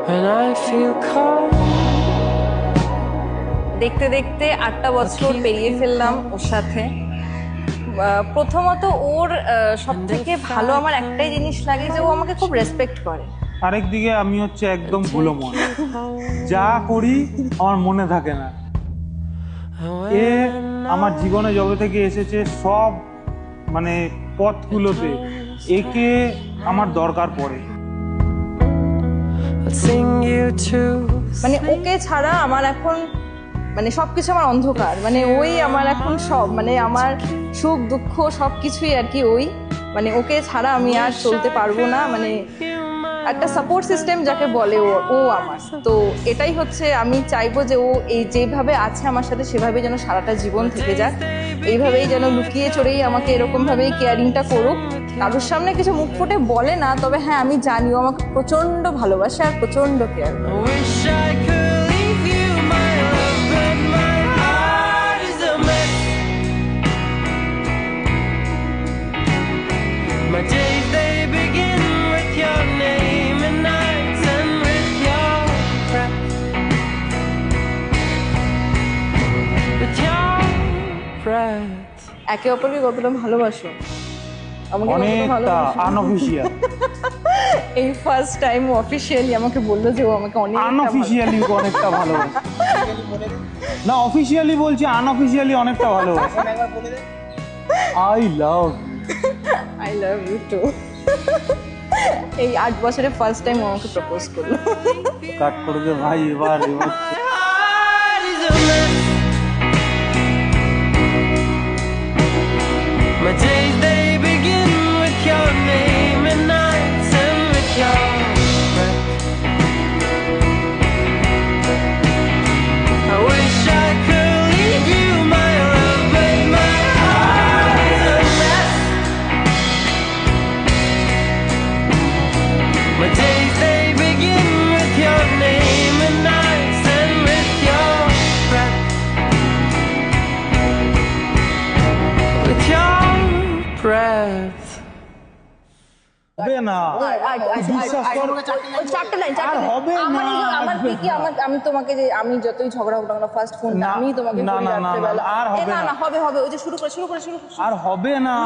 when I feel calm. দেখতে দেখতে 8টা বছর পেরিয়ে ফেললাম ওর সাথে। প্রথমত ওর সব থেকে ভালো আমার একটাই জিনিস লাগে যে ও আমাকে খুব রেসপেক্ট করে। আরেকদিকে আমি হচ্ছে একদম ভুলো মন, যা করি আমার মনে থাকে না। এ আমার জীবনে যবে থেকে এসেছে সব মানে পথগুলোতে একে আমার দরকার পড়ে। I'll sing you to মানে ওকে ছাড়া আমার এখন মানে সবকিছু আমার অন্ধকার, মানে ওই আমার এখন সব, মানে আমার সুখ দুঃখ সবকিছুই আর কি ওই, মানে ওকে ছাড়া আমি আর চলতে পারবো না। মানে একটা সাপোর্ট সিস্টেম যাকে বলে ও আমার। তো এটাই হচ্ছে আমি চাইবো যে ও এই যেভাবে আছে আমার সাথে সেভাবে যেন সারাটা জীবন থেকে যাক, এইভাবেই যেন লুকিয়ে চড়েই আমাকে এরকম ভাবেই কেয়ারিংটা করুক। কারোর সামনে কিছু মুখ ফুটে বলে না, তবে হ্যাঁ আমি জানি ও আমাকে প্রচন্ড ভালোবাসে আর প্রচন্ড care. I wish I could leave you my love, but my heart is a mess. My days they begin with your name and nights end with your breath. With your breath. একে অপরকে কতটা ভালোবাসো? আমাকে কতটা অনেকটা ভালোবাসো? Unofficial. এই first time officially আমাকে বললো যে ও আমাকে অনেক আনঅফিসিয়ালি অনেকটা ভালোবাসে। না অফিসিয়ালি বলছি, আনঅফিসিয়ালি অনেকটা ভালোবাসে। I love I love you too. এই 8 বছরে ফার্স্ট টাইম আমাকে প্রপোজ করলো। কাট করে দে ভাই এবার। My heart is a mess. My days they begin with your name and nights end with your breath. I wish I could leave you my love, but my heart is a mess. My days they begin with your name and nights end with your breath. With your breath. হবে না, বিশ্বাস কর। চারটে line আর হবে না, আমার আসবে কি আমার আমি তোমাকে যে আমি যতই ঝগড়া হোক না ফার্স্ট ফোন না, আমি তোমাকে না, বলি না, না, রাত্রেবেলা। আর হবে না না। না হবে হবে, ওই যে শুরু করে আর হবে না।